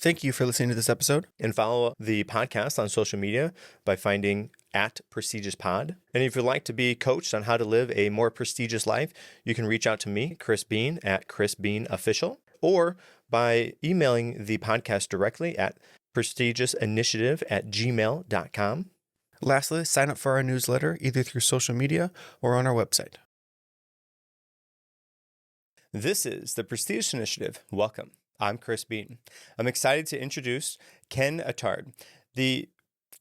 Thank you for listening to this episode, and follow the podcast on social media by finding @PrestigiouSPod. And if you'd like to be coached on how to live a more prestigious life, you can reach out to me, Chris Bean, at Chris Bean Official, or by emailing the podcast directly at prestigiousinitiative@gmail.com. Lastly, sign up for our newsletter either through social media or on our website. This is the Prestigious Initiative. Welcome. I'm Chris Bean. I'm excited to introduce Ken Attard, the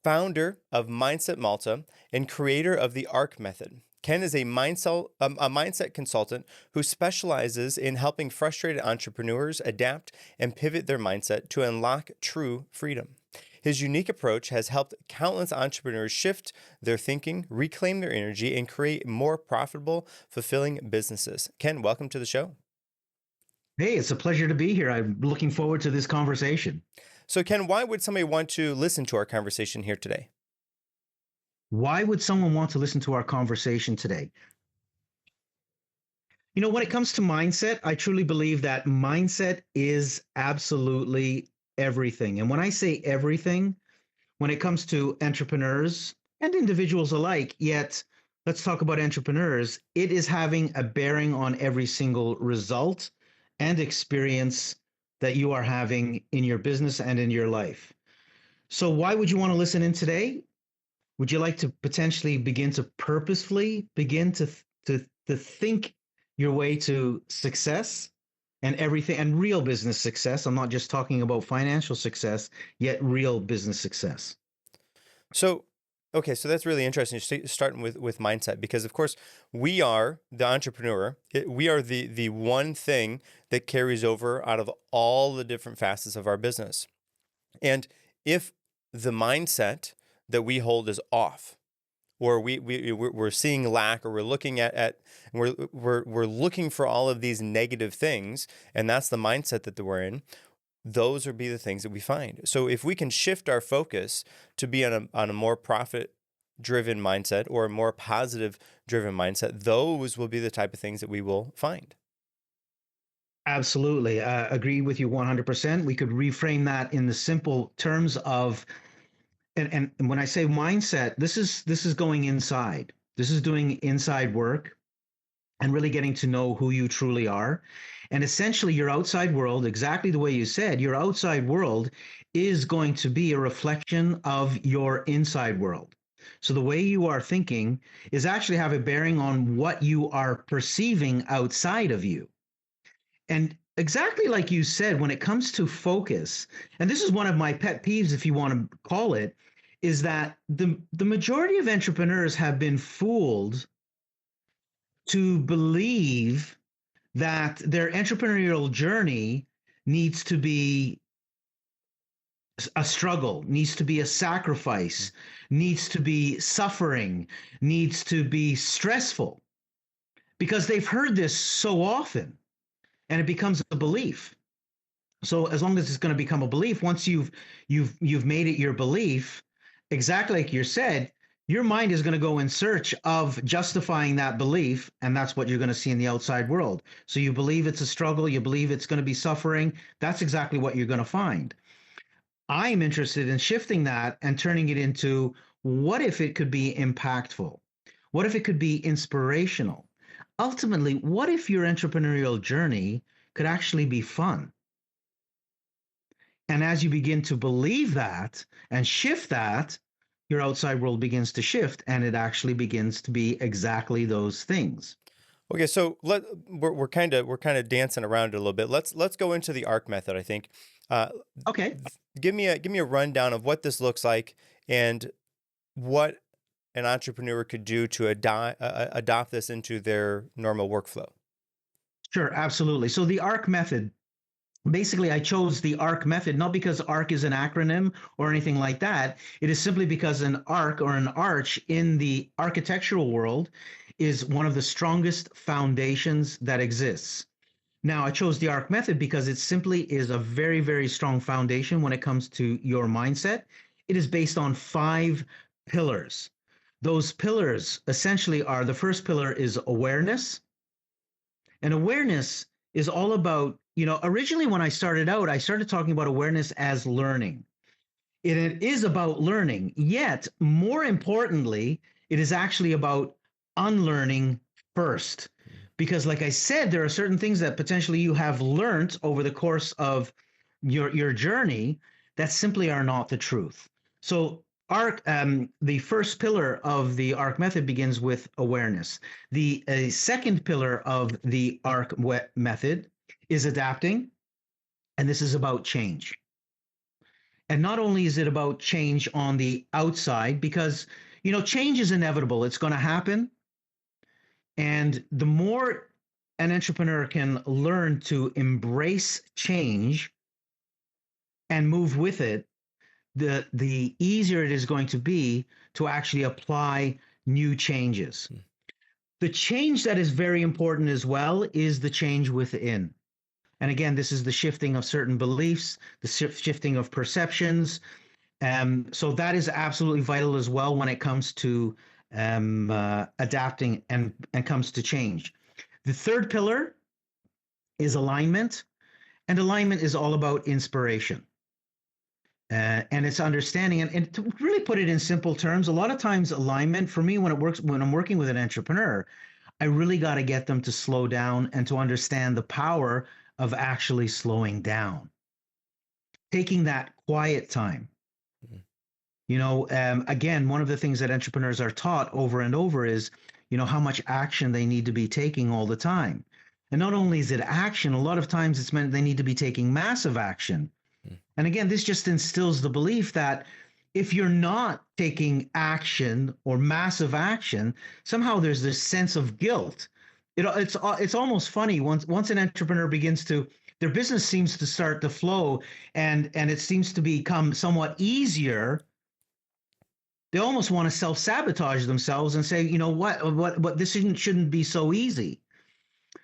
founder of Mindset Malta and creator of the ARC method. Ken is a mindset consultant who specializes in helping frustrated entrepreneurs adapt and pivot their mindset to unlock true freedom. His unique approach has helped countless entrepreneurs shift their thinking, reclaim their energy, and create more profitable, fulfilling businesses. Ken, welcome to the show. Hey, it's a pleasure to be here. I'm looking forward to this conversation. So, Ken, why would somebody want to listen to our conversation here today? Why would someone want to listen to our conversation today? You know, when it comes to mindset, I truly believe that mindset is absolutely everything. And when I say everything, when it comes to entrepreneurs and individuals alike, yet let's talk about entrepreneurs, it is having a bearing on every single result and experience that you are having in your business and in your life. So why would you want to listen in today? Would you like to potentially begin to purposefully begin to think your way to success and everything, and real business success? I'm not just talking about financial success, yet real business success. So that's really interesting. Starting with mindset, because of course we are the entrepreneur. We are the one thing that carries over out of all the different facets of our business. And if the mindset that we hold is off, or we're seeing lack, or we're looking at we're looking for all of these negative things, and that's the mindset that we're in, those would be the things that we find. So if we can shift our focus to be on a more profit-driven mindset or a more positive-driven mindset, those will be the type of things that we will find. Absolutely. Agree with you 100%. We could reframe that in the simple terms of, and when I say mindset, this is going inside. This is doing inside work and really getting to know who you truly are. And essentially your outside world, exactly the way you said, your outside world is going to be a reflection of your inside world. So the way you are thinking is actually have a bearing on what you are perceiving outside of you. And exactly like you said, when it comes to focus, and this is one of my pet peeves, if you want to call it, is that the majority of entrepreneurs have been fooled to believe that their entrepreneurial journey needs to be a struggle, needs to be a sacrifice, needs to be suffering, needs to be stressful, because they've heard this so often and it becomes a belief. So as long as it's going to become a belief, once you've made it your belief, exactly like you said, your mind is going to go in search of justifying that belief, and that's what you're going to see in the outside world. So you believe it's a struggle, you believe it's going to be suffering, that's exactly what you're going to find. I'm interested in shifting that and turning it into, what if it could be impactful? What if it could be inspirational? Ultimately, what if your entrepreneurial journey could actually be fun? And as you begin to believe that and shift that, your outside world begins to shift, and it actually begins to be exactly those things. Okay, so we're kind of dancing around it a little bit. Let's go into the ARC method. I think. Okay. Give me a rundown of what this looks like and what an entrepreneur could do to adopt this into their normal workflow. Sure, absolutely. So the ARC method. Basically, I chose the ARC method, not because ARC is an acronym or anything like that. It is simply because an arc or an arch in the architectural world is one of the strongest foundations that exists. Now, I chose the ARC method because it simply is a very, very strong foundation when it comes to your mindset. It is based on 5 pillars. Those pillars essentially are, the first pillar is awareness. And awareness is all about originally when I started out, I started talking about awareness as learning. It is about learning, yet more importantly, it is actually about unlearning first. Because, like I said, there are certain things that potentially you have learned over the course of your journey that simply are not the truth. So, the first pillar of the ARC method begins with awareness. The second pillar of the ARC method is adapting, and this is about change. And not only is it about change on the outside, because change is inevitable, it's going to happen. And the more an entrepreneur can learn to embrace change and move with it, the easier it is going to be to actually apply new changes. The change that is very important as well is the change within. And again, this is the shifting of certain beliefs, the shifting of perceptions. So that is absolutely vital as well when it comes to adapting and comes to change. The third pillar is alignment, and alignment is all about inspiration. And it's understanding, and to really put it in simple terms, a lot of times alignment for me when I'm working with an entrepreneur, I really got to get them to slow down and to understand the power of actually slowing down, taking that quiet time. Again, one of the things that entrepreneurs are taught over and over is, how much action they need to be taking all the time. And not only is it action, a lot of times it's meant they need to be taking massive action. And again, this just instills the belief that if you're not taking action or massive action, somehow there's this sense of guilt. It's almost funny once an entrepreneur begins to their business seems to start to flow and it seems to become somewhat easier. They almost want to self-sabotage themselves and say, what this shouldn't be so easy.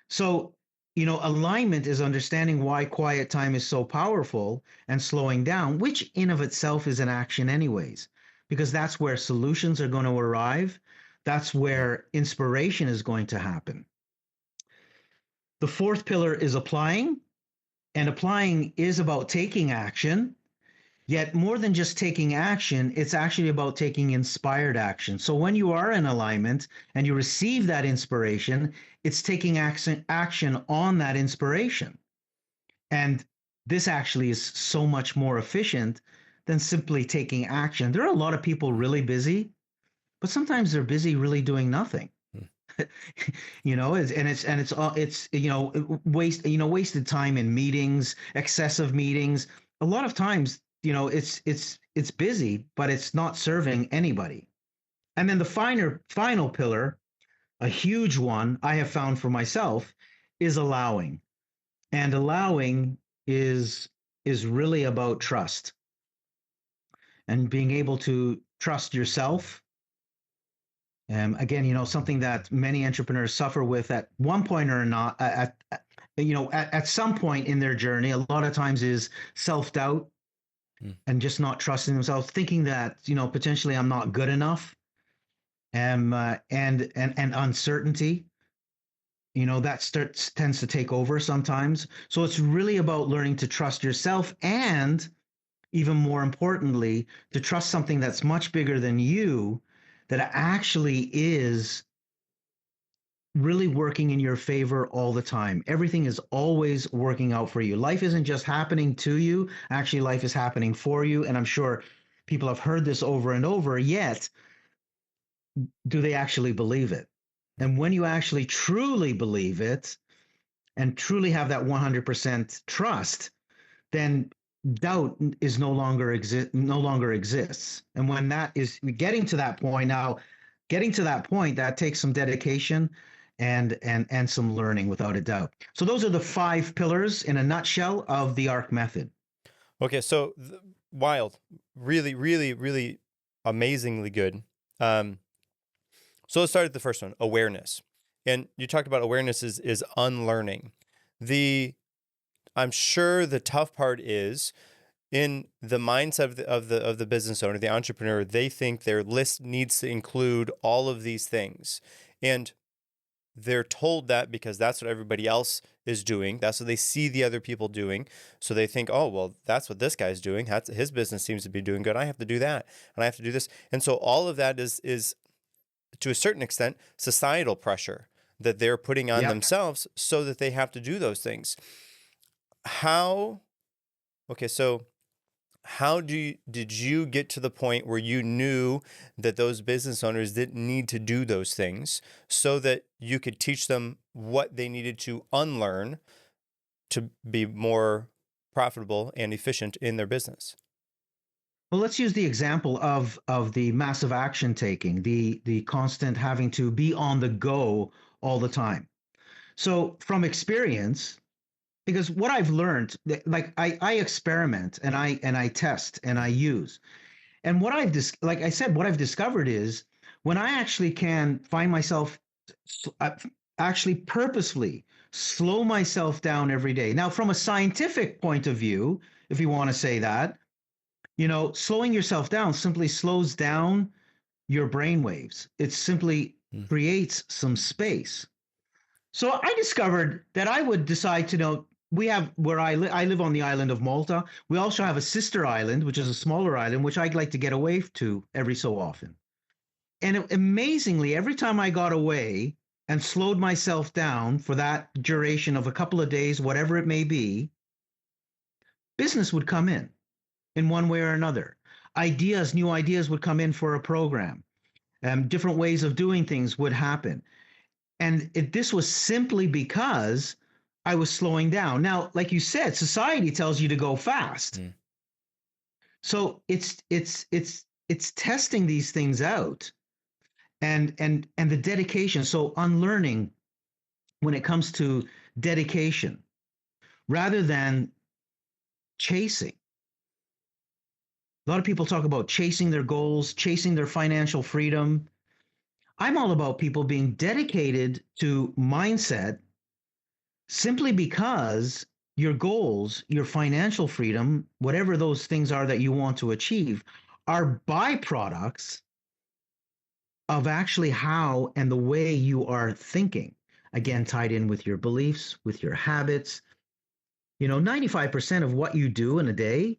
So, alignment is understanding why quiet time is so powerful and slowing down, which in of itself is an action anyways, because that's where solutions are going to arrive. That's where inspiration is going to happen. The fourth pillar is applying, and applying is about taking action. Yet more than just taking action, it's actually about taking inspired action. So when you are in alignment and you receive that inspiration, it's taking action on that inspiration. And this actually is so much more efficient than simply taking action. There are a lot of people really busy, but sometimes they're busy really doing nothing. Wasted time in meetings, excessive meetings. A lot of times, it's busy, but it's not serving anybody. And then the final pillar, a huge one I have found for myself, is allowing. And allowing is really about trust and being able to trust yourself. Again, something that many entrepreneurs suffer with at one point or not, at some point in their journey, a lot of times is self-doubt and just not trusting themselves, thinking that, potentially I'm not good enough, and uncertainty, that tends to take over sometimes. So it's really about learning to trust yourself and, even more importantly, to trust something that's much bigger than you, that actually is really working in your favor all the time. Everything is always working out for you. Life isn't just happening to you. Actually, life is happening for you. And I'm sure people have heard this over and over, yet do they actually believe it? And when you actually truly believe it and truly have that 100% trust, then doubt is no longer exists. And when that is getting to that point, that takes some dedication and some learning, without a doubt. So those are the 5 pillars in a nutshell of the ARC method. Okay, so wild, really, really, really amazingly good. So let's start at the first one, awareness. And you talked about awareness is unlearning. I'm sure the tough part is in the mindset of the business owner, the entrepreneur. They think their list needs to include all of these things, and they're told that because that's what everybody else is doing. That's what they see the other people doing. So they think, oh, well, that's what this guy's doing. That's his business seems to be doing good. I have to do that, and I have to do this. And so all of that is to a certain extent societal pressure that they're putting on Yep. themselves so that they have to do those things. How Okay, so did you get to the point where you knew that those business owners didn't need to do those things so that you could teach them what they needed to unlearn to be more profitable and efficient in their business? Well, let's use the example of the massive action taking, the constant having to be on the go all the time. So from experience, because what I've learned, like I experiment and I test and I use. And what like I said, what I've discovered is when I actually can find myself uh, actually purposefully slow myself down every day. Now, from a scientific point of view, if you want to say that, slowing yourself down simply slows down your brain waves. It simply Mm. creates some space. So I discovered that I would decide to know we have where I live on the island of Malta. We also have a sister island, which is a smaller island, which I'd like to get away to every so often. And amazingly, every time I got away and slowed myself down for that duration of a couple of days, whatever it may be, business would come in one way or another. New ideas would come in for a program. Different ways of doing things would happen. And this was simply because I was slowing down. Now, like you said, society tells you to go fast. Mm. So it's testing these things out and the dedication. So unlearning when it comes to dedication rather than chasing. A lot of people talk about chasing their goals, chasing their financial freedom. I'm all about people being dedicated to mindset simply because your goals, your financial freedom, whatever those things are that you want to achieve, are byproducts of actually how and the way you are thinking. Again, tied in with your beliefs, with your habits. 95% of what you do in a day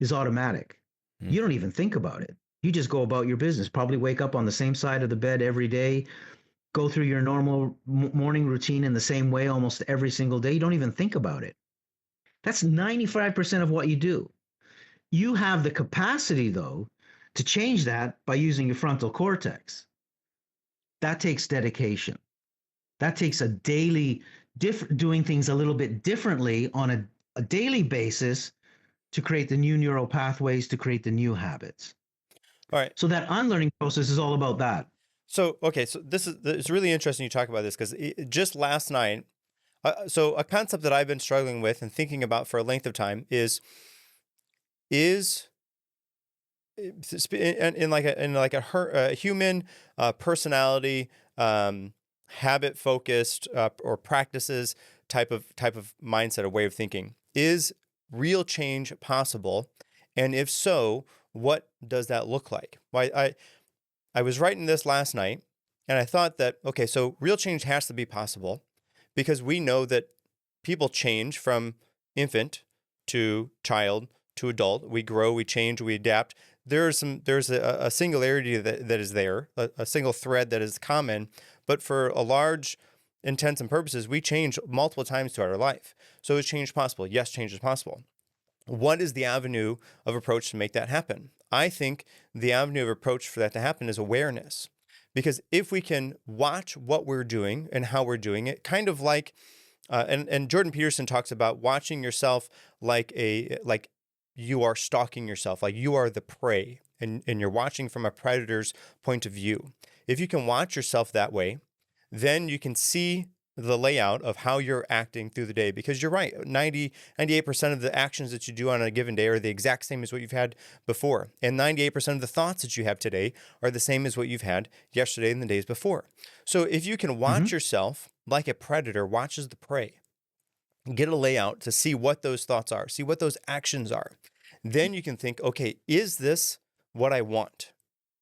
is automatic. Mm. You don't even think about it. You just go about your business, probably wake up on the same side of the bed every day, go through your normal morning routine in the same way almost every single day. You don't even think about it. That's 95% of what you do. You have the capacity, though, to change that by using your frontal cortex. That takes dedication. That takes a daily, doing things a little bit differently on a daily basis to create the new neural pathways, to create the new habits. All right. So that unlearning process is all about that. So, okay, so it's really interesting you talk about this because just last night, so a concept that I've been struggling with and thinking about for a length of time is in like a human personality, habit focused or practices type of mindset, a way of thinking. Is real change possible? And if so, what does that look like? Why I was writing this last night and I thought that, okay, so real change has to be possible because we know that people change from infant to child to adult. We grow, we change, we adapt. There's a singularity that is there, a single thread that is common, but for a large intents and purposes, we change multiple times throughout our life. So is change possible? Yes, change is possible. What is the avenue of approach to make that happen? I think the avenue of approach for that to happen is awareness. Because if we can watch what we're doing and how we're doing it, kind of like, and Jordan Peterson talks about watching yourself like you are stalking yourself, like you are the prey and you're watching from a predator's point of view. If you can watch yourself that way, then you can see the layout of how you're acting through the day, because you're right. 98% of the actions that you do on a given day are the exact same as what you've had before. And 98% of the thoughts that you have today are the same as what you've had yesterday and the days before. So if you can watch yourself like a predator watches the prey, get a layout to see what those thoughts are, see what those actions are, then you can think, okay, is this what I want?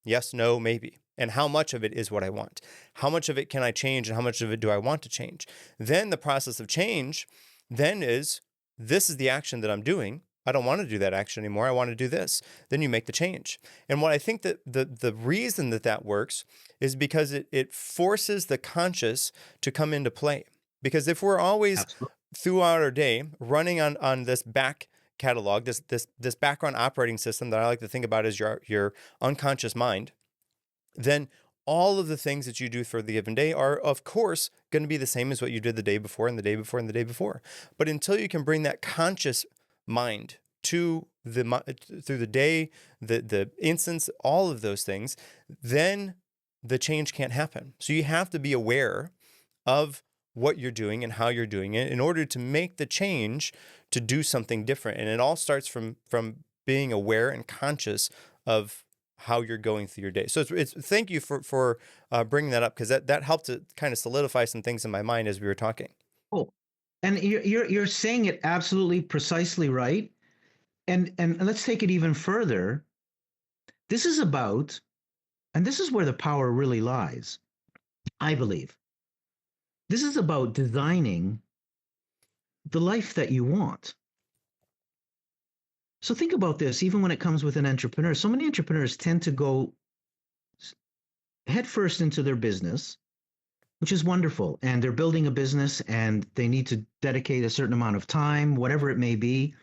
Yes, no, maybe. and how much of it is what I want. How much of it can I change, and how much of it do I want to change? Then the process of change then is, this is the action that I'm doing. I don't want to do that action anymore. I want to do this. Then you make the change. And what I think that the reason that works is because it forces the conscious to come into play. Because if we're always Absolutely. throughout our day running on this back catalog, this background operating system that I like to think about as your unconscious mind, then all of the things that you do for the given day are, of course, going to be the same as what you did the day before and the day before and the day before. But until you can bring that conscious mind to through the day, the instance, all of those things, then the change can't happen. So you have to be aware of what you're doing and how you're doing it in order to make the change to do something different. And it all starts from being aware and conscious of how you're going through your day. So it's thank you for bringing that up, because that helped to kind of solidify some things in my mind as we were talking. Oh, and you're saying it absolutely precisely right. And let's take it even further. This is about, and this is where the power really lies, I believe. This is about designing the life that you want. So think about this, even when it comes with an entrepreneur. So many entrepreneurs tend to go headfirst into their business, which is wonderful. And they're building a business and they need to dedicate a certain amount of time, whatever it may be.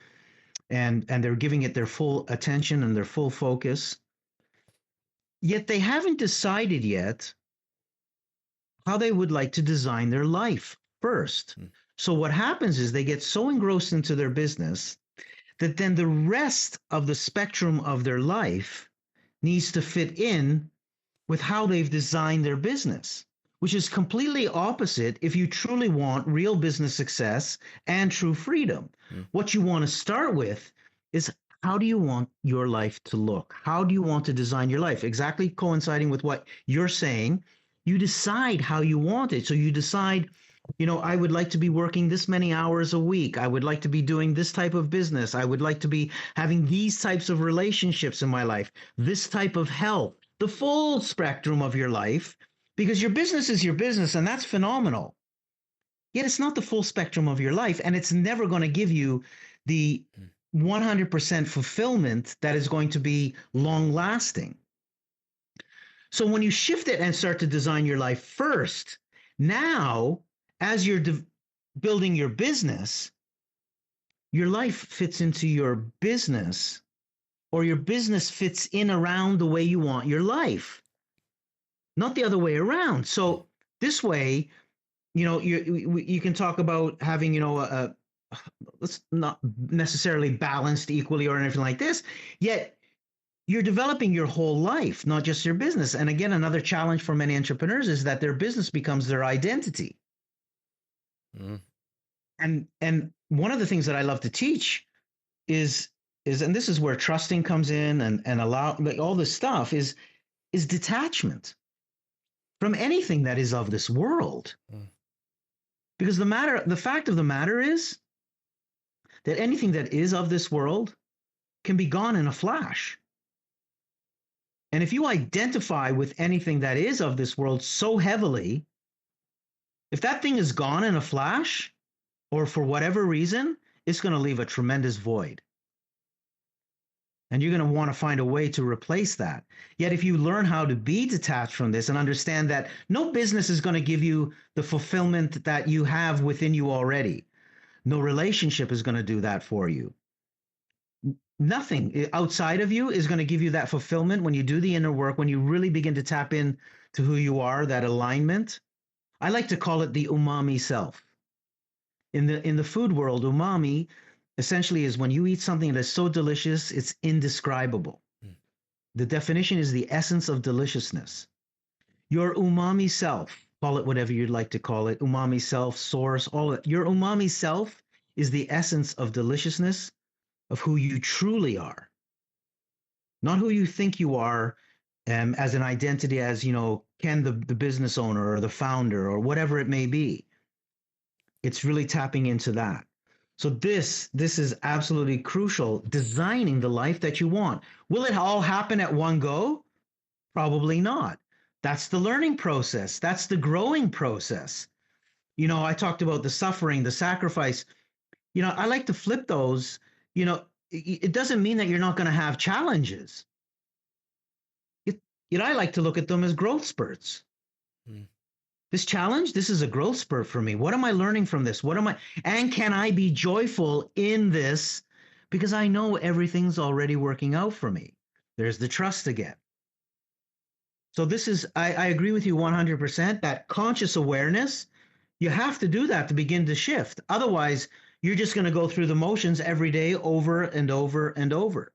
And they're giving it their full attention and their full focus. Yet they haven't decided yet how they would like to design their life first. So what happens is they get so engrossed into their business that then the rest of the spectrum of their life needs to fit in with how they've designed their business, which is completely opposite if you truly want real business success and true freedom. What you want to start with is, how do you want your life to look? How do you want to design your life? Exactly coinciding with what you're saying. You decide how you want it. So you decide, I would like to be working this many hours a week. I would like to be doing this type of business. I would like to be having these types of relationships in my life, this type of health, the full spectrum of your life, because your business is your business, and that's phenomenal. Yet it's not the full spectrum of your life, and it's never going to give you the 100% fulfillment that is going to be long lasting. So when you shift it and start to design your life first, now, as you're building your business, your life fits into your business, or your business fits in around the way you want your life, not the other way around. So this way, you can talk about having, let's not necessarily balanced equally or anything like this, yet you're developing your whole life, not just your business. And again, another challenge for many entrepreneurs is that their business becomes their identity. And one of the things that I love to teach is, and this is where trusting comes in, and allow, like, all this stuff is detachment from anything that is of this world. Because the fact of the matter is that anything that is of this world can be gone in a flash. And if you identify with anything that is of this world so heavily, if that thing is gone in a flash, or for whatever reason, it's going to leave a tremendous void. And you're going to want to find a way to replace that. Yet if you learn how to be detached from this and understand that no business is going to give you the fulfillment that you have within you already, no relationship is going to do that for you. Nothing outside of you is going to give you that fulfillment when you do the inner work, when you really begin to tap in to who you are, that alignment. I like to call it the umami self. In the food world, umami essentially is when you eat something that is so delicious, it's indescribable. The definition is the essence of deliciousness. Your umami self, call it whatever you'd like to call it, umami self, source, all of it. Your umami self is the essence of deliciousness, of who you truly are. Not who you think you are as an identity, as, Ken, the business owner or the founder or whatever it may be. It's really tapping into that. So this is absolutely crucial, designing the life that you want. Will it all happen at one go? Probably not. That's the learning process. That's the growing process. You know, I talked about the suffering, the sacrifice. You know, I like to flip those. You know, it doesn't mean that you're not going to have challenges. It, you know, I like to look at them as growth spurts. Mm. This challenge, this is a growth spurt for me. What am I learning from this? And can I be joyful in this? Because I know everything's already working out for me. There's the trust again. So this is, I agree with you 100%. That conscious awareness, you have to do that to begin to shift. Otherwise, you're just going to go through the motions every day over and over and over.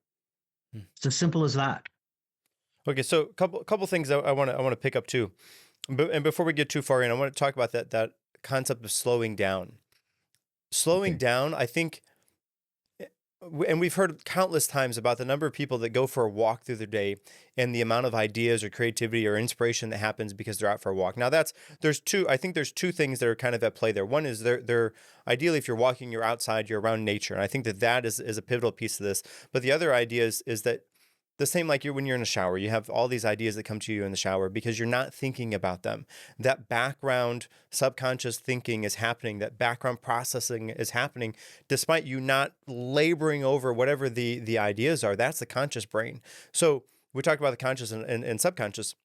Mm. It's as simple as that. Okay, so couple things I want to pick up too. And before we get too far in, I want to talk about that concept of slowing down. Slowing down, I think, and we've heard countless times about the number of people that go for a walk through their day and the amount of ideas or creativity or inspiration that happens because they're out for a walk. Now I think there's two things that are kind of at play there. One is they're ideally, if you're walking, you're outside, you're around nature. And I think that is a pivotal piece of this. But the other idea is that the same like when you're in a shower, you have all these ideas that come to you in the shower because you're not thinking about them. That background subconscious thinking is happening. That background processing is happening despite you not laboring over whatever the ideas are. That's the conscious brain. So we talked about the conscious and subconscious.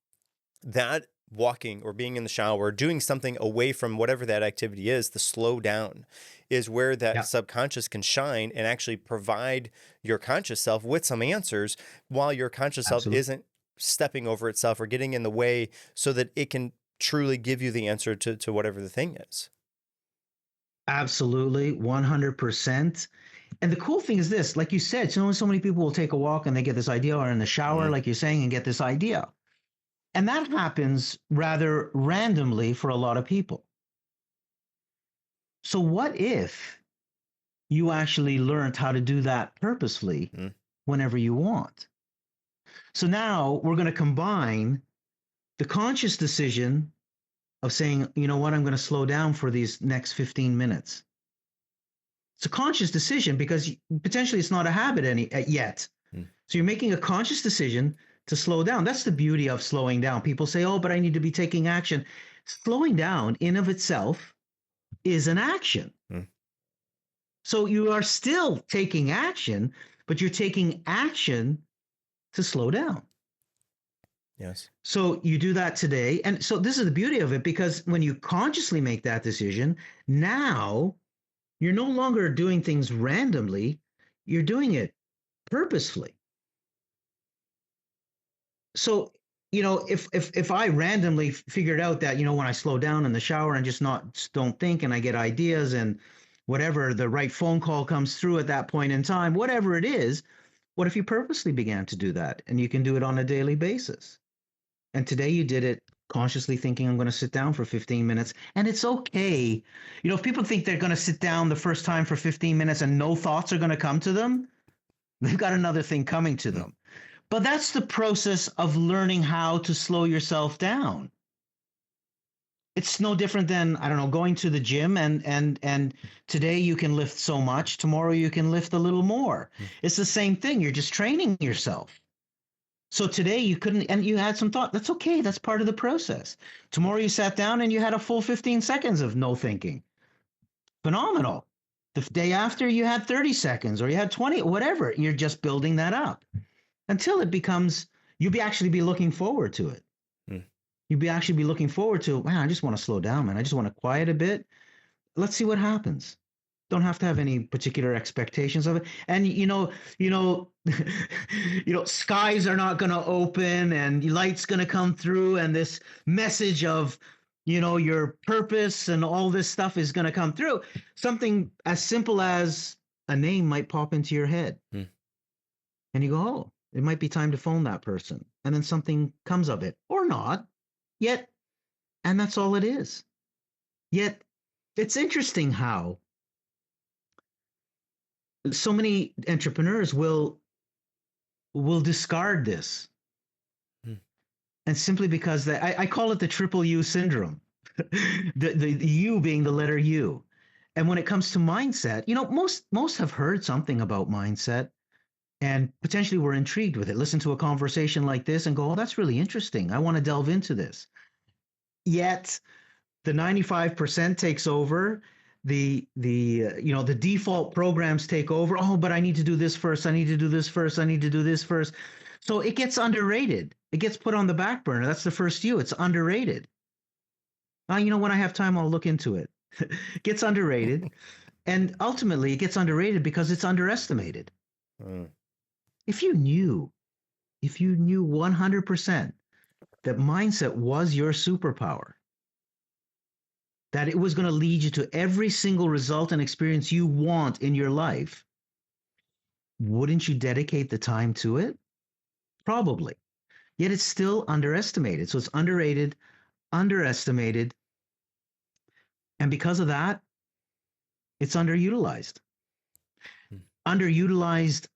That walking or being in the shower, doing something away from whatever that activity is, to slow down, is where that subconscious can shine and actually provide your conscious self with some answers while your conscious self isn't stepping over itself or getting in the way so that it can truly give you the answer to whatever the thing is. Absolutely, 100%. And the cool thing is this, like you said, so many people will take a walk and they get this idea, or in the shower, like you're saying, and get this idea. And that happens rather randomly for a lot of people. So what if you actually learned how to do that purposefully whenever you want? So now we're going to combine the conscious decision of saying, you know what, I'm going to slow down for these next 15 minutes. It's a conscious decision because potentially it's not a habit yet. So you're making a conscious decision to slow down. That's the beauty of slowing down. People say, oh, but I need to be taking action. Slowing down in of itself is an action. So you are still taking action, but you're taking action to slow down. Yes. So you do that today. And so this is the beauty of it, because when you consciously make that decision, now you're no longer doing things randomly, you're doing it purposefully. So, you know, if I randomly figured out that, you know, when I slow down in the shower and just don't think, and I get ideas and whatever, the right phone call comes through at that point in time, whatever it is, what if you purposely began to do that? And you can do it on a daily basis. And today you did it consciously thinking, I'm going to sit down for 15 minutes. And it's okay. You know, if people think they're going to sit down the first time for 15 minutes and no thoughts are going to come to them, they've got another thing coming to them. But that's the process of learning how to slow yourself down. It's no different than, I don't know, going to the gym and today you can lift so much, tomorrow you can lift a little more. It's the same thing. You're just training yourself. So today you couldn't, and you had some thought. That's okay. That's part of the process. Tomorrow you sat down and you had a full 15 seconds of no thinking. Phenomenal. The day after you had 30 seconds or you had 20, whatever. You're just building that up until it becomes, you'll actually be looking forward to it. You'd actually be looking forward to, wow, I just want to slow down, man. I just want to quiet a bit. Let's see what happens. Don't have to have any particular expectations of it. And skies are not going to open and light's going to come through, and this message of, your purpose and all this stuff is going to come through. Something as simple as a name might pop into your head. And you go, oh, it might be time to phone that person. And then something comes of it, or not yet. And that's all it is. Yet it's interesting how so many entrepreneurs will discard this. And simply because I call it the triple U syndrome, the U being the letter U. And when it comes to mindset, most have heard something about mindset, and potentially we're intrigued with it. Listen to a conversation like this and go, oh, that's really interesting. I want to delve into this. Yet the 95% takes over. The default programs take over. Oh, but I need to do this first. I need to do this first. I need to do this first. So it gets underrated. It gets put on the back burner. That's the first you. It's underrated. When I have time, I'll look into it. It gets underrated. And ultimately, it gets underrated because it's underestimated. Mm. If you knew 100% that mindset was your superpower, that it was going to lead you to every single result and experience you want in your life, wouldn't you dedicate the time to it? Probably. Yet it's still underestimated. So it's underrated, underestimated. And because of that, it's underutilized. Mm. Underutilized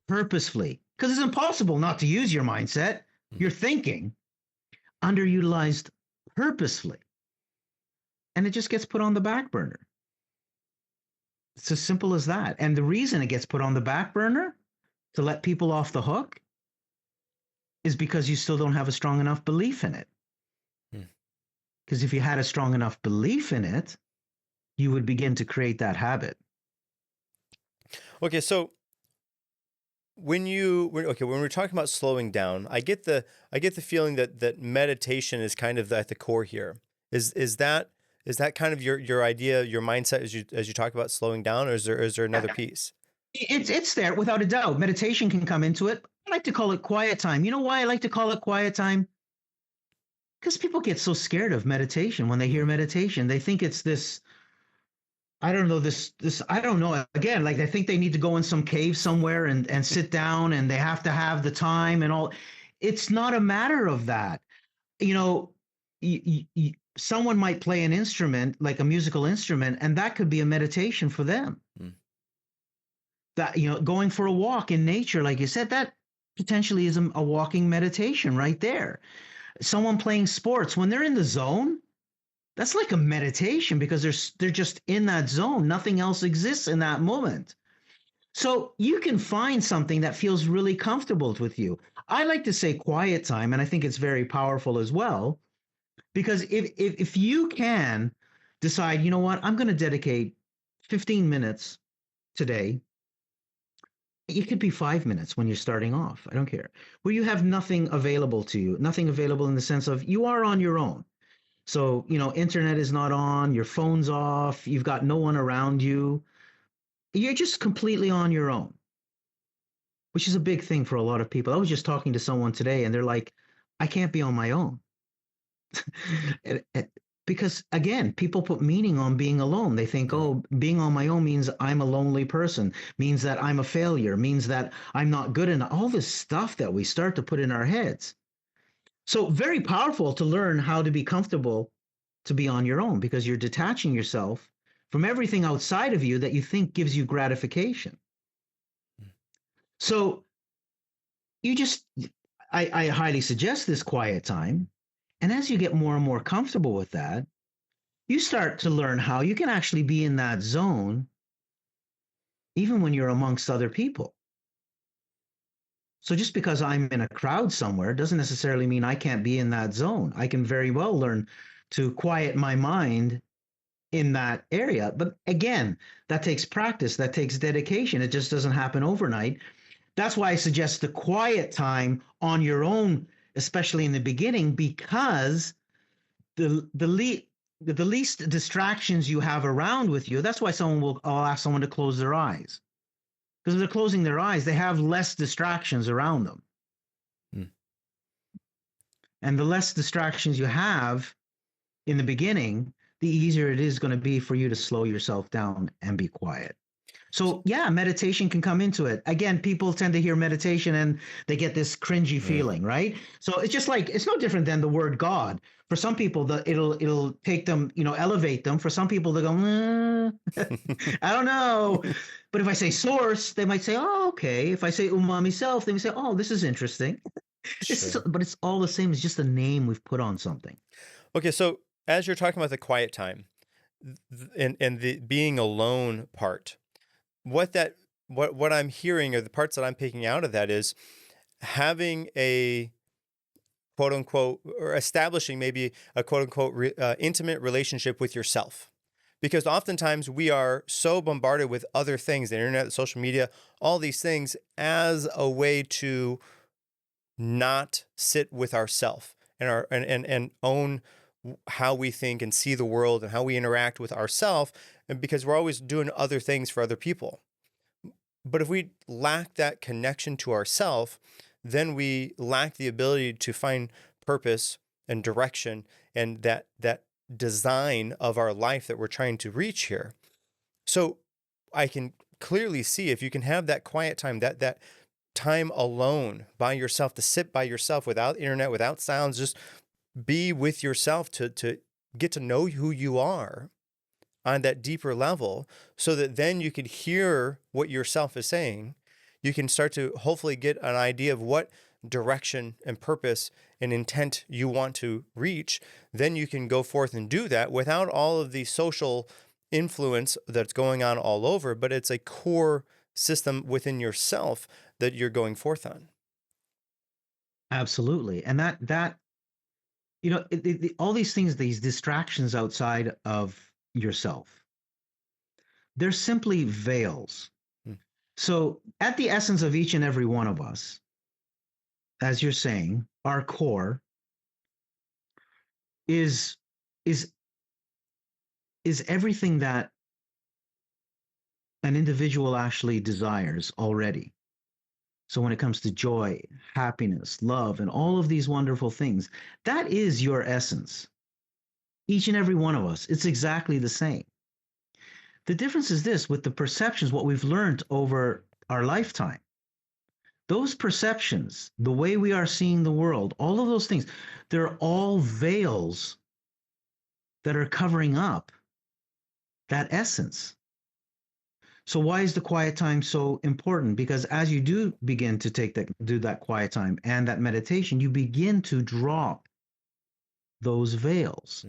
purposefully. Because it's impossible not to use your mindset, your thinking. Underutilized purposefully. And it just gets put on the back burner. It's as simple as that. And the reason it gets put on the back burner to let people off the hook is because you still don't have a strong enough belief in it. Because if you had a strong enough belief in it, you would begin to create that habit. Okay, so when we're talking about slowing down, I get the feeling that meditation is kind of at the core here. Is that kind of your idea, your mindset as you talk about slowing down, or is there another piece? It's there without a doubt. Meditation can come into it. I like to call it quiet time. You know why I like to call it quiet time? Because people get so scared of meditation when they hear meditation. They think it's this, I don't know, I don't know. Again, like they think they need to go in some cave somewhere and sit down and they have to have the time and all. It's not a matter of that. Someone might play an instrument, like a musical instrument, and that could be a meditation for them. That, going for a walk in nature, like you said, that potentially is a walking meditation right there. Someone playing sports, when they're in the zone, that's like a meditation because they're just in that zone. Nothing else exists in that moment. So you can find something that feels really comfortable with you. I like to say quiet time, and I think it's very powerful as well, because if you can decide, you know what, I'm going to dedicate 15 minutes today. It could be 5 minutes when you're starting off. I don't care. Where you have nothing available to you, nothing available in the sense of you are on your own. So, internet is not on, your phone's off, you've got no one around you. You're just completely on your own, which is a big thing for a lot of people. I was just talking to someone today and they're like, I can't be on my own. Because again, people put meaning on being alone. They think, oh, being on my own means I'm a lonely person, means that I'm a failure, means that I'm not good enough. All this stuff that we start to put in our heads. So very powerful to learn how to be comfortable to be on your own because you're detaching yourself from everything outside of you that you think gives you gratification. So I highly suggest this quiet time. And as you get more and more comfortable with that, you start to learn how you can actually be in that zone even when you're amongst other people. So just because I'm in a crowd somewhere doesn't necessarily mean I can't be in that zone. I can very well learn to quiet my mind in that area. But again, that takes practice, that takes dedication. It just doesn't happen overnight. That's why I suggest the quiet time on your own, especially in the beginning, because the least distractions you have around with you. That's why I'll ask someone to close their eyes. Because if they're closing their eyes, they have less distractions around them. And the less distractions you have in the beginning, the easier it is going to be for you to slow yourself down and be quiet. So yeah, meditation can come into it. Again, people tend to hear meditation and they get this cringy feeling, right? So it's just like, it's no different than the word God. For some people, it'll take them, elevate them. For some people, they go, I don't know. But if I say source, they might say, oh, okay. If I say umami self, they may say, oh, this is interesting. Sure. But it's all the same. It's just a name we've put on something. Okay, so as you're talking about the quiet time and the being alone part, what that what I'm hearing, or the parts that I'm picking out of that, is having a quote unquote, or establishing maybe a quote unquote intimate relationship with yourself. Because oftentimes we are so bombarded with other things, the internet, the social media, all these things, as a way to not sit with ourself and and own how we think and see the world and how we interact with ourself, and because we're always doing other things for other people. But if we lack that connection to ourself, then we lack the ability to find purpose and direction and that design of our life that we're trying to reach here. So I can clearly see, if you can have that quiet time, that time alone by yourself, to sit by yourself without internet, without sounds, just be with yourself, to get to know who you are on that deeper level, so that then you could hear what yourself is saying. You can start to hopefully get an idea of what direction and purpose and intent you want to reach. Then you can go forth and do that without all of the social influence that's going on all over, but it's a core system within yourself that you're going forth on. Absolutely. And that all these things, these distractions outside of yourself, they're simply veils. Hmm. So at the essence of each and every one of us, as you're saying, our core is is is everything that an individual actually desires already. So when it comes to joy, happiness, love, and all of these wonderful things, that is your essence. Each and every one of us, it's exactly the same. The difference is this: with the perceptions, what we've learned over our lifetime, those perceptions, the way we are seeing the world, all of those things, they're all veils that are covering up that essence. So why is the quiet time so important? Because as you do begin to do that quiet time and that meditation, you begin to drop those veils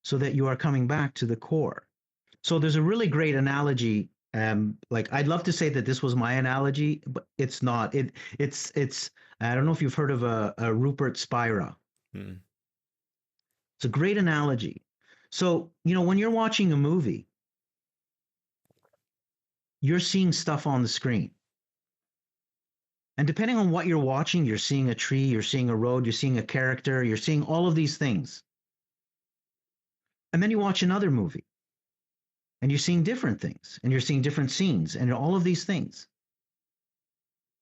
so that you are coming back to the core. So there's a really great analogy. Like I'd love to say that this was my analogy, but it's not. It's. I don't know if you've heard of a Rupert Spira. Mm. It's a great analogy. So when you're watching a movie, you're seeing stuff on the screen. And depending on what you're watching, you're seeing a tree, you're seeing a road, you're seeing a character, you're seeing all of these things. And then you watch another movie and you're seeing different things and you're seeing different scenes and all of these things.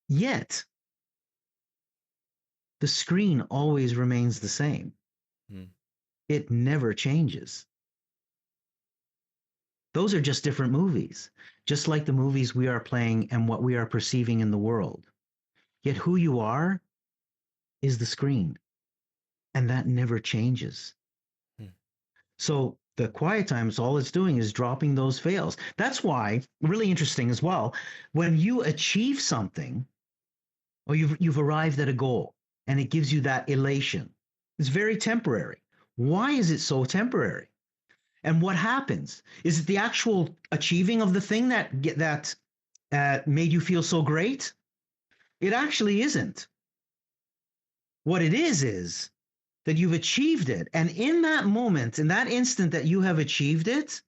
Yet, the screen always remains the same. Mm. It never changes. Those are just different movies, just like the movies we are playing and what we are perceiving in the world. Yet who you are is the screen, and that never changes. Mm. So the quiet times, all it's doing is dropping those veils. That's why, really interesting as well, when you achieve something or you've arrived at a goal and it gives you that elation, it's very temporary. Why is it so temporary? And what happens? Is it the actual achieving of the thing that made you feel so great? It actually isn't. What it is that you've achieved it. And in that moment, in that instant that you have achieved it,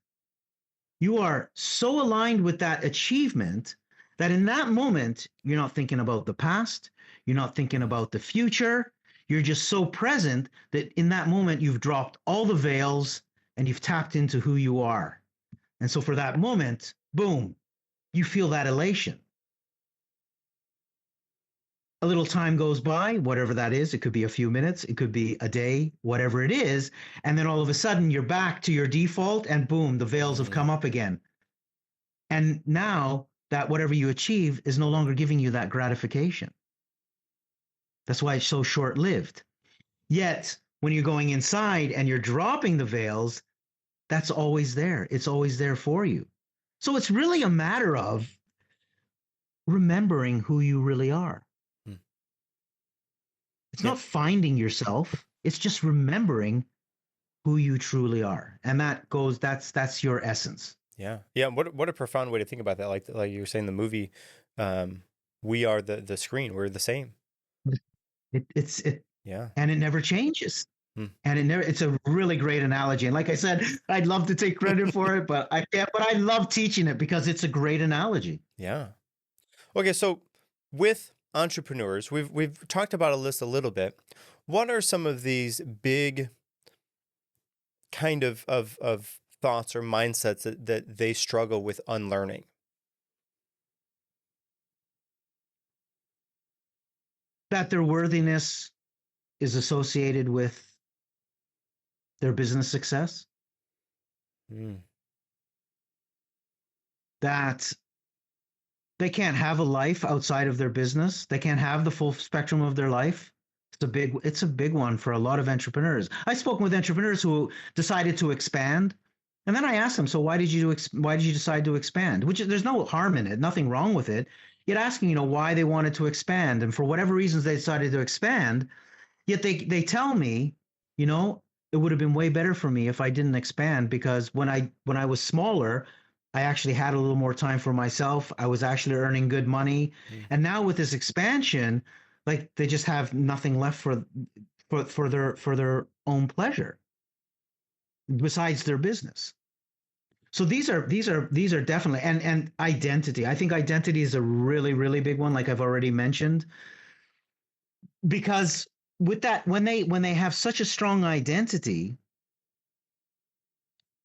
you are so aligned with that achievement that in that moment, you're not thinking about the past. You're not thinking about the future. You're just so present that in that moment, you've dropped all the veils and you've tapped into who you are. And so for that moment, boom, you feel that elation. A little time goes by, whatever that is. It could be a few minutes, it could be a day, whatever it is. And then all of a sudden you're back to your default and boom, the veils have come up again. And now that whatever you achieve is no longer giving you that gratification. That's why it's so short lived. Yet when you're going inside and you're dropping the veils, that's always there. It's always there for you. So it's really a matter of remembering who you really are. It's Yeah. not finding yourself. It's just remembering who you truly are. And that's your essence. Yeah. Yeah. What a profound way to think about that. Like you were saying, the movie, um, we are the screen. We're the same. It Yeah. and it never changes. Hmm. And it's a really great analogy. And like I said, I'd love to take credit for it, but I can't, but I love teaching it because it's a great analogy. Yeah. Okay. So with entrepreneurs, we've talked about a list a little bit. What are some of these big kind of thoughts or mindsets that they struggle with unlearning? That their worthiness is associated with their business success, Mm. that they can't have a life outside of their business. They can't have the full spectrum of their life. It's a big one for a lot of entrepreneurs. I've spoken with entrepreneurs who decided to expand, and then I asked them, so why did you decide to expand? Which there's no harm in it, nothing wrong with it. Yet asking, why they wanted to expand, and for whatever reasons they decided to expand. Yet they tell me, you know, it would have been way better for me if I didn't expand, because when I was smaller, I actually had a little more time for myself. I was actually earning good money. Mm. And now with this expansion, like they just have nothing left for their own pleasure besides their business. So these are definitely, and identity. I think identity is a really, really big one, like I've already mentioned, because with that, when they have such a strong identity,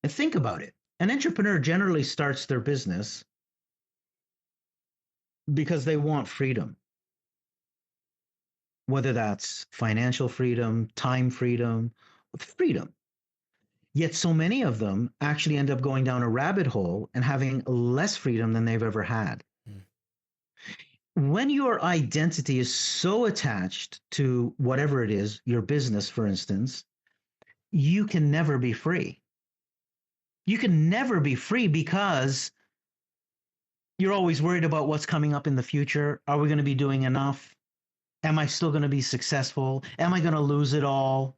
and think about it, an entrepreneur generally starts their business because they want freedom, whether that's financial freedom, time freedom, freedom. Yet so many of them actually end up going down a rabbit hole and having less freedom than they've ever had. Mm. When your identity is so attached to whatever it is, your business, for instance, you can never be free. You can never be free because you're always worried about what's coming up in the future. Are we going to be doing enough? Am I still going to be successful? Am I going to lose it all?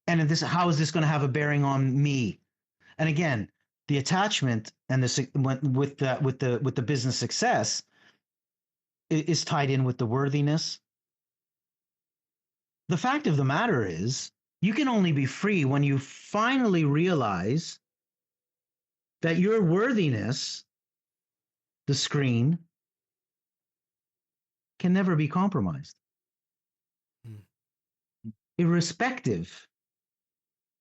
And how is this going to have a bearing on me? And again, the attachment and with the business success is tied in with the worthiness. The fact of the matter is, you can only be free when you finally realize that your worthiness, the screen, can never be compromised, Mm. irrespective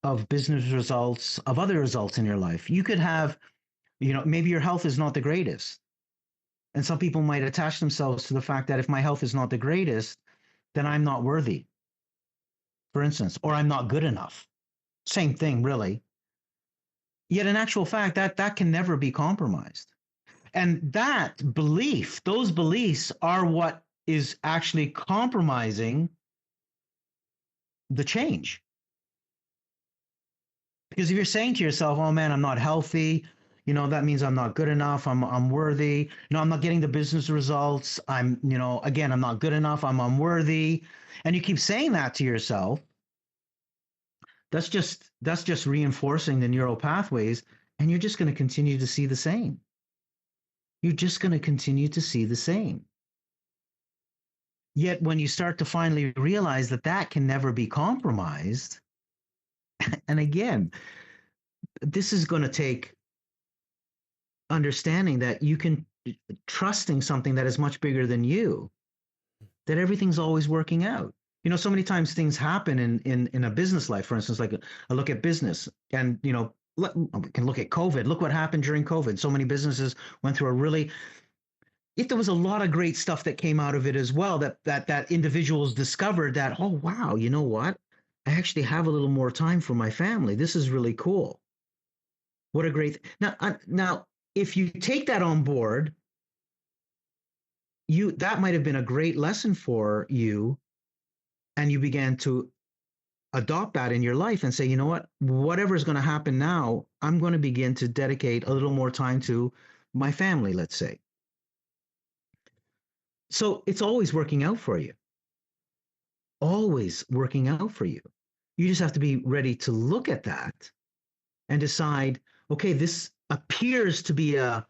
of business results, of other results in your life. You could have, maybe your health is not the greatest. And some people might attach themselves to the fact that if my health is not the greatest, then I'm not worthy, for instance, or I'm not good enough. Same thing, really. Yet in actual fact, that can never be compromised. And those beliefs are what is actually compromising the change. Because if you're saying to yourself, "Oh man, I'm not healthy," that means I'm not good enough. I'm worthy. I'm not getting the business results. Again, I'm not good enough. I'm unworthy. And you keep saying that to yourself. That's just reinforcing the neural pathways, and you're just going to continue to see the same. You're just going to continue to see the same. Yet when you start to finally realize that can never be compromised, and again, this is going to take understanding that you can trusting something that is much bigger than you, that everything's always working out. So many times things happen in a business life, for instance, like a look at business, and we can look at COVID. Look what happened during COVID. So many businesses went through a really, if there was a lot of great stuff that came out of it as well, that individuals discovered that, oh wow, you know what, I actually have a little more time for my family. This is really cool. What a great now if you take that on board, that might have been a great lesson for you, and you began to adopt that in your life and say, you know what, whatever is going to happen now, I'm going to begin to dedicate a little more time to my family, let's say. So it's always working out for you, always working out for you. You just have to be ready to look at that and decide, okay, this appears to be a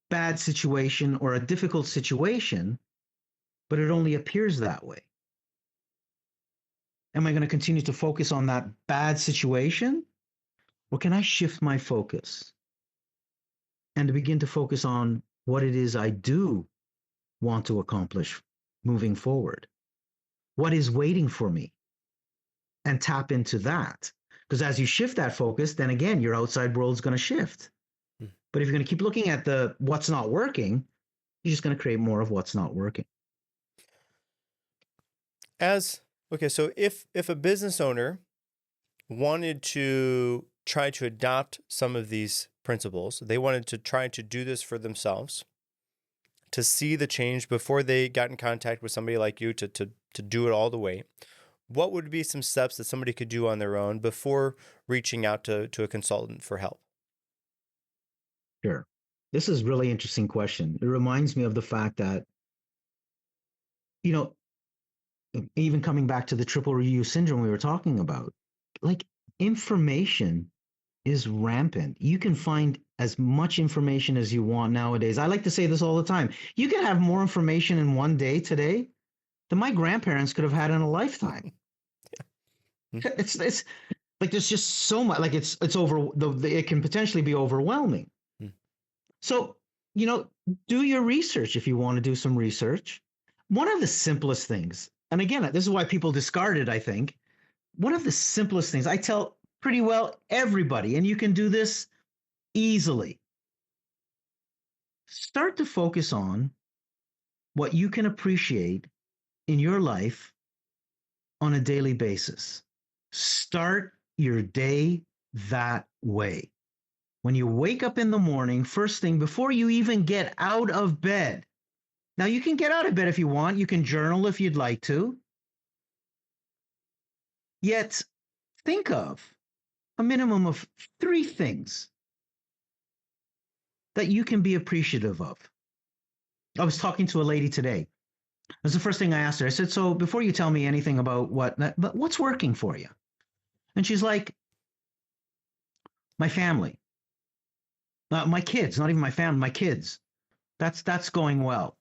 bad situation or a difficult situation, but it only appears that way. Am I going to continue to focus on that bad situation? Or can I shift my focus and to begin to focus on what it is I do want to accomplish moving forward? What is waiting for me? And tap into that. Because as you shift that focus, then again, your outside world is going to shift. Hmm. But if you're going to keep looking at the what's not working, you're just going to create more of what's not working. Okay, so if a business owner wanted to try to adopt some of these principles, they wanted to try to do this for themselves, to see the change before they got in contact with somebody like you to do it all the way, what would be some steps that somebody could do on their own before reaching out to a consultant for help? Sure. This is a really interesting question. It reminds me of the fact that, you know, even coming back to the triple review syndrome we were talking about, like information is rampant. You can find as much information as you want nowadays. I like to say this all the time. You can have more information in one day today than my grandparents could have had in a lifetime. It's like there's just so much. Like it's over. It can potentially be overwhelming. Hmm. So do your research if you want to do some research. One of the simplest things, and again, this is why people discard it, I think. One of the simplest things I tell pretty well everybody, and you can do this easily. Start to focus on what you can appreciate in your life on a daily basis. Start your day that way. When you wake up in the morning, first thing, before you even get out of bed. Now, you can get out of bed if you want. You can journal if you'd like to. Yet, think of a minimum of 3 things that you can be appreciative of. I was talking to a lady today. That was the first thing I asked her. I said, so before you tell me anything about but what's working for you? And she's like, my family, my kids, not even my family, my kids. That's going well.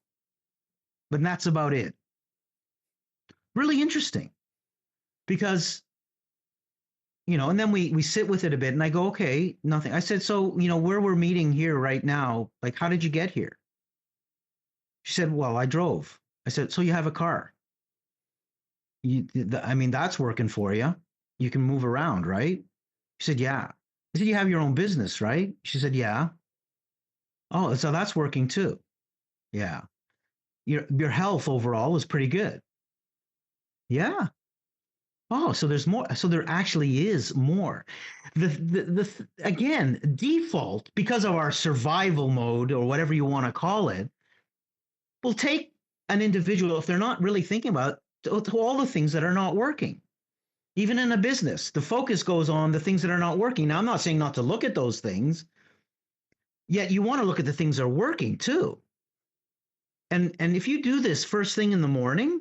But that's about it. Really interesting because, and then we sit with it a bit and I go, okay, nothing. I said, so, where we're meeting here right now, like, how did you get here? She said, well, I drove. I said, so you have a car. That's working for you. You can move around, right? She said, yeah. I said, you have your own business, right? She said, yeah. Oh, so that's working too. Yeah. Your health overall is pretty good. Yeah. Oh, so there's more. So there actually is more. Again, default, because of our survival mode or whatever you want to call it, will take an individual, if they're not really thinking about it, to all the things that are not working. Even in a business, the focus goes on the things that are not working. Now, I'm not saying not to look at those things, yet you want to look at the things that are working too. And if you do this first thing in the morning,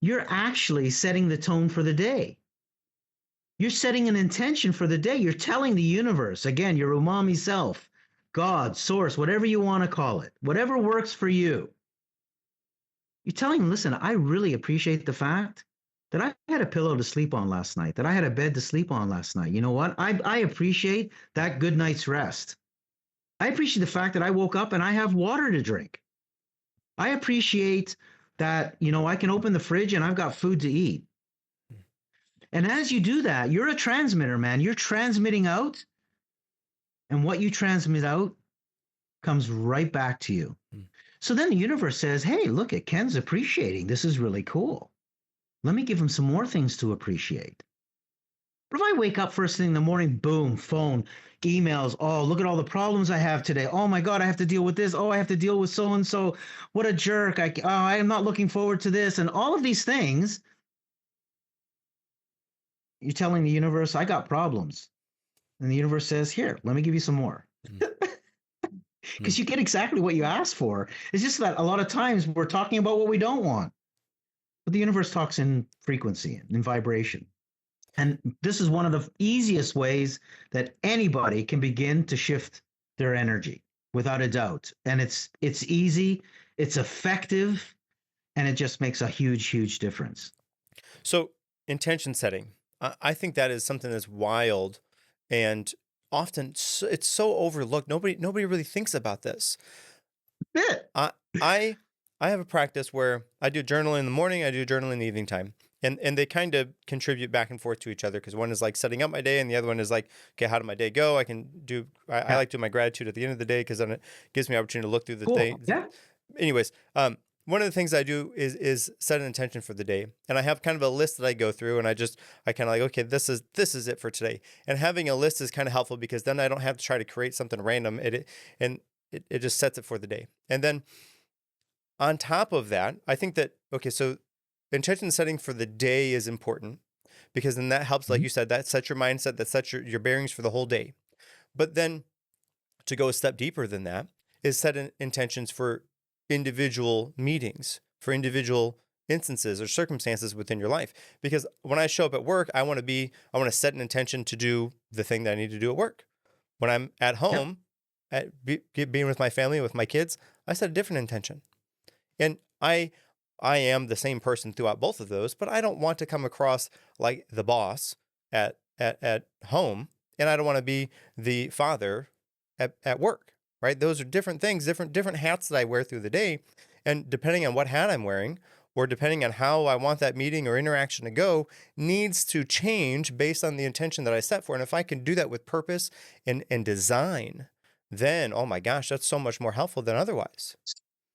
you're actually setting the tone for the day. You're setting an intention for the day. You're telling the universe, again, your umami self, God, source, whatever you want to call it, whatever works for you. You're telling them, listen, I really appreciate the fact that I had a pillow to sleep on last night, that I had a bed to sleep on last night. You know what? I appreciate that good night's rest. I appreciate the fact that I woke up and I have water to drink. I appreciate that, I can open the fridge and I've got food to eat. And as you do that, you're a transmitter, man. You're transmitting out. And what you transmit out comes right back to you. So then the universe says, hey, look at Ken's appreciating. This is really cool. Let me give him some more things to appreciate. But if I wake up first thing in the morning, boom, phone, emails, oh, look at all the problems I have today. Oh my God, I have to deal with this. Oh, I have to deal with so-and-so. What a jerk. I am not looking forward to this. And all of these things, you're telling the universe, I got problems. And the universe says, here, let me give you some more. Because you get exactly what you asked for. It's just that a lot of times we're talking about what we don't want. But the universe talks in frequency, in vibration. And this is one of the easiest ways that anybody can begin to shift their energy without a doubt. And it's easy, it's effective, and it just makes a huge difference. So intention setting, I think that is something that's wild, and often it's so overlooked. Nobody really thinks about this. Yeah. I I I have a practice where I do journaling in the morning, I do journaling in the evening time. And they kind of contribute back and forth to each other, because one is like setting up my day and the other one is like, okay, how did my day go? I Yeah. like doing my gratitude at the end of the day, because then it gives me opportunity to look through the day. Cool. Yeah. Anyways, one of the things I do is set an intention for the day, and I have kind of a list that I go through, and I kind of like, okay, this is it for today. And having a list is kind of helpful, because then I don't have to try to create something random. It just sets it for the day. And then on top of that, I think that, okay, so intention setting for the day is important, because then that helps, like Mhm. you said, that sets your mindset, that sets your bearings for the whole day. But then to go a step deeper than that is set intentions for individual meetings, for individual instances or circumstances within your life. Because when I show up at work, I want to set an intention to do the thing that I need to do at work. When I'm at Yep. home, being with my family, with my kids, I set a different intention. And I am the same person throughout both of those, but I don't want to come across like the boss at home, and I don't want to be the father at work, right? Those are different things, different hats that I wear through the day. And depending on what hat I'm wearing, or depending on how I want that meeting or interaction to go, needs to change based on the intention that I set for. And if I can do that with purpose and design, then oh my gosh, that's so much more helpful than otherwise.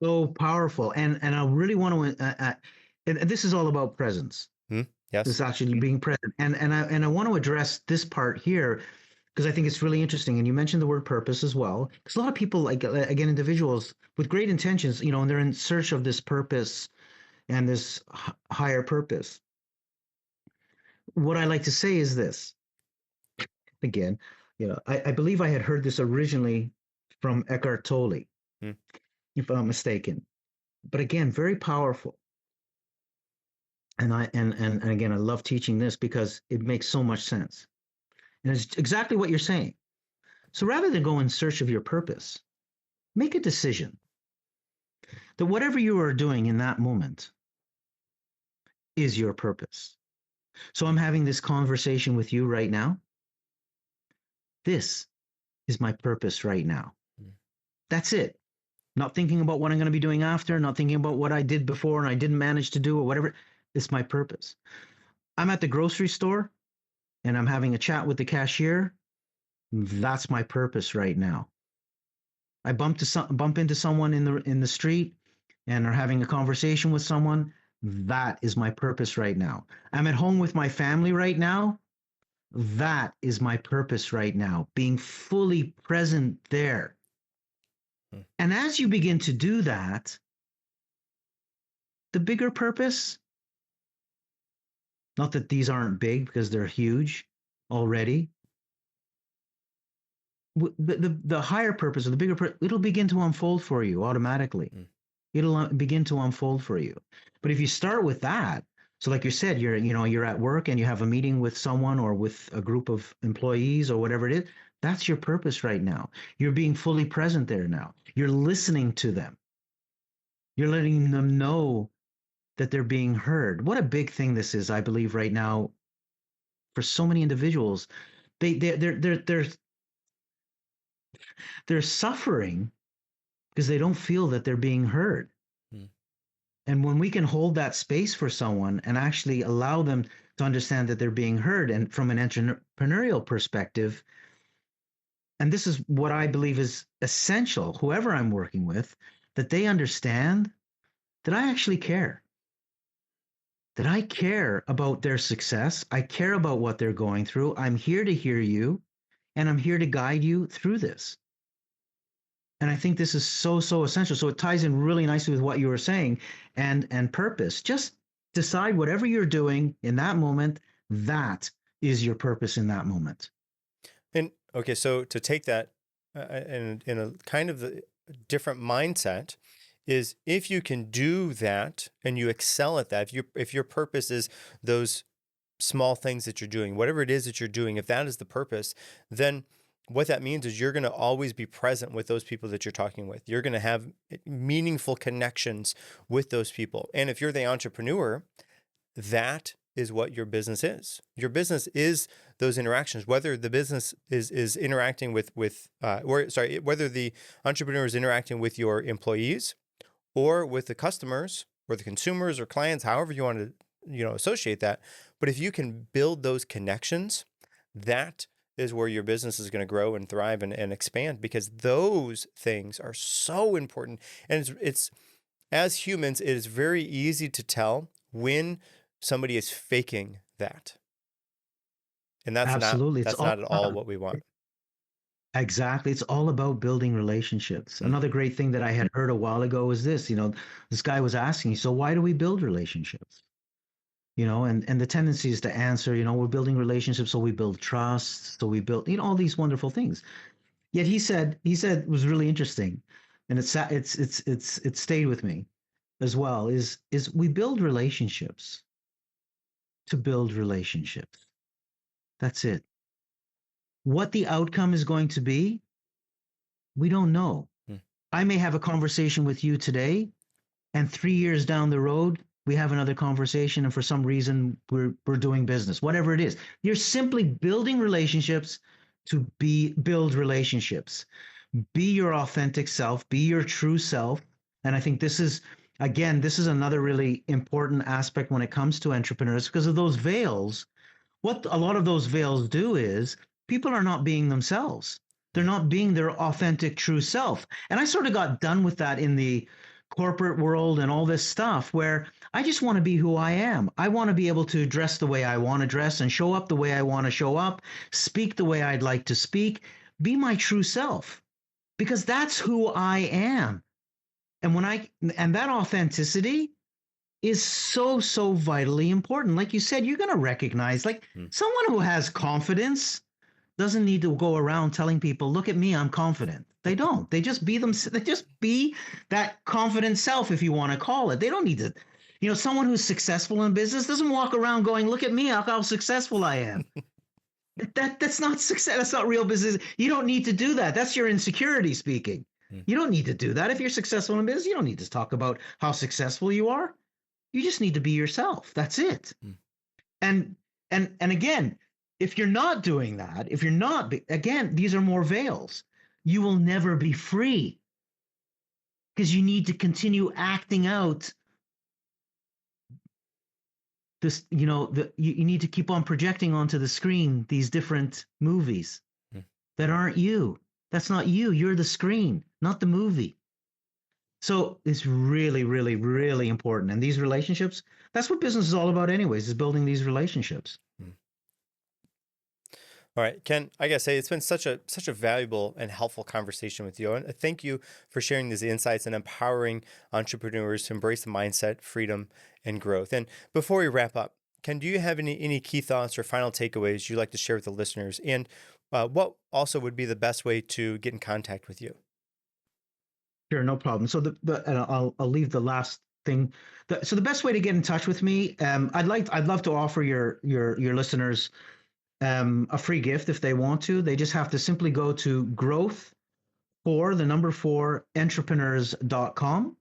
So powerful. And I really want to, and this is all about presence. Hmm? This Yes. actually being present. And I want to address this part here because I think it's really interesting. And you mentioned the word purpose as well, because a lot of people, like again, individuals with great intentions, and they're in search of this purpose and this higher purpose. What I like to say is this again, I believe I had heard this originally from Eckhart Tolle, Hmm. if I'm not mistaken. But again, very powerful. And again, I love teaching this because it makes so much sense. And it's exactly what you're saying. So rather than go in search of your purpose, make a decision that whatever you are doing in that moment is your purpose. So I'm having this conversation with you right now. This is my purpose right now. Hmm. That's it. Not thinking about what I'm going to be doing after, not thinking about what I did before and I didn't manage to do or whatever. It's my purpose. I'm at the grocery store and I'm having a chat with the cashier. That's my purpose right now. I bump into someone in the street and are having a conversation with someone. That is my purpose right now. I'm at home with my family right now. That is my purpose right now. Being fully present there. Hmm. And as you begin to do that, the bigger purpose, not that these aren't big because they're huge already, the higher purpose or the bigger purpose, it'll begin to unfold for you automatically. Hmm. It'll begin to unfold for you. But if you start with that, so like you said, you're at work and you have a meeting with someone or with a group of employees or whatever it is, that's your purpose right now. You're being fully present there now. You're listening to them. You're letting them know that they're being heard. What a big thing this is, I believe, right now for so many individuals. They're suffering because they don't feel that they're being heard. Hmm. And when we can hold that space for someone and actually allow them to understand that they're being heard, and from an entrepreneurial perspective, and this is what I believe is essential, whoever I'm working with, that they understand that I actually care, that I care about their success. I care about what they're going through. I'm here to hear you, and I'm here to guide you through this. And I think this is so essential. So it ties in really nicely with what you were saying, and purpose. Just decide whatever you're doing in that moment, that is your purpose in that moment. And okay, so to take that in a kind of the different mindset is, if you can do that and you excel at that, if your purpose is those small things that you're doing, whatever it is that you're doing, if that is the purpose, then what that means is you're going to always be present with those people that you're talking with. You're going to have meaningful connections with those people. And if you're the entrepreneur, that is what your business is. Your business is those interactions, whether the business is interacting whether the entrepreneur is interacting with your employees or with the customers or the consumers or clients, however you want to, associate that. But if you can build those connections, that is where your business is going to grow and thrive and expand, because those things are so important. And it's as humans, it is very easy to tell when somebody is faking that. And Absolutely. It's that's all not at all what we want. exactly. It's all about building relationships. Mm. Another great thing that I had heard a while ago is this, this guy was asking, so why do we build relationships? And the tendency is to answer, we're building relationships, so we build trust, so we build, all these wonderful things. Yet he said it was really interesting, and it stayed with me as well, is we build relationships to build relationships. That's it. What the outcome is going to be, we don't know. Mm. I may have a conversation with you today, and 3 years down the road, we have another conversation, and for some reason, we're doing business. Whatever it is, you're simply building relationships to build relationships. Be your authentic self. Be your true self. And I think this is another really important aspect when it comes to entrepreneurs, because of those veils. What a lot of those veils do is people are not being themselves. They're not being their authentic, true self. And I sort of got done with that in the corporate world and all this stuff, where I just want to be who I am. I want to be able to dress the way I want to dress and show up the way I want to show up, speak the way I'd like to speak, be my true self, because that's who I am. And that authenticity is so, so vitally important. Like you said, you're going to recognize, like, someone who has confidence doesn't need to go around telling people, look at me, I'm confident. They don't. They just be them. They just be that confident self, if you want to call it. They don't need to, someone who's successful in business doesn't walk around going, look at me, how successful I am. That's not success. That's not real business. You don't need to do that. That's your insecurity speaking. You don't need to do that. If you're successful in business, you don't need to talk about how successful you are. You just need to be yourself. That's it. And again, if you're not doing that, again, these are more veils. You will never be free, because you need to continue acting out this, you need to keep on projecting onto the screen these different movies that aren't you. That's not you. You're the screen, not the movie. So it's really, really, really important. And these relationships, that's what business is all about anyways, is building these relationships. All right, Ken, I gotta say, it's been such a valuable and helpful conversation with you. And thank you for sharing these insights and empowering entrepreneurs to embrace the mindset, freedom, and growth. And before we wrap up, Ken, do you have any key thoughts or final takeaways you'd like to share with the listeners? And what also would be the best way to get in contact with you? Sure, no problem. So and I'll leave the last thing. So the best way to get in touch with me, I'd love to offer your listeners a free gift if they want to. They just have to simply go to growth4entrepreneurs.com,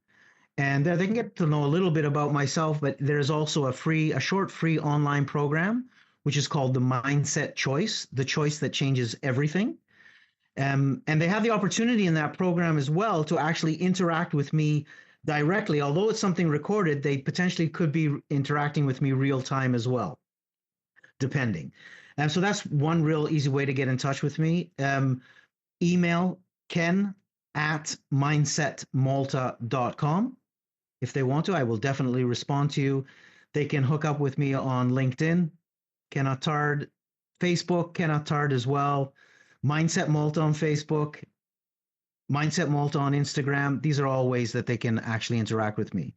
and there they can get to know a little bit about myself. But there's also a short free online program which is called the Mindset Choice, the choice that changes everything. And they have the opportunity in that program as well to actually interact with me directly. Although it's something recorded, they potentially could be interacting with me real time as well, depending. And so that's one real easy way to get in touch with me. Email ken@mindsetmalta.com. If they want to, I will definitely respond to you. They can hook up with me on LinkedIn, Ken Attard, Facebook, Ken Attard as well. Mindset Malta on Facebook, Mindset Malta on Instagram. These are all ways that they can actually interact with me.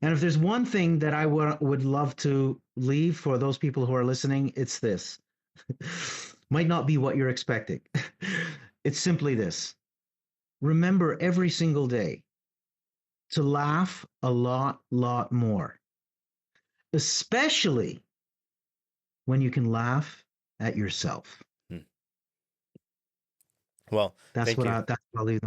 And if there's one thing that I would love to leave for those people who are listening, it's this. Might not be what you're expecting. It's simply this. Remember every single day to laugh a lot more, especially when you can laugh at yourself. Hmm. Well, That's thank what you. I'll leave.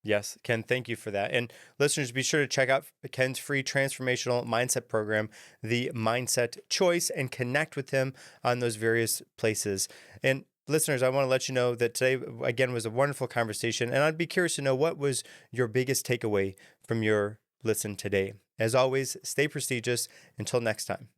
Yes, Ken, thank you for that. And listeners, be sure to check out Ken's free transformational mindset program, the Mindset Choice, and connect with him on those various places. And listeners, I want to let you know that today, again, was a wonderful conversation. And I'd be curious to know, what was your biggest takeaway from your listen today? As always, stay prestigious. Until next time.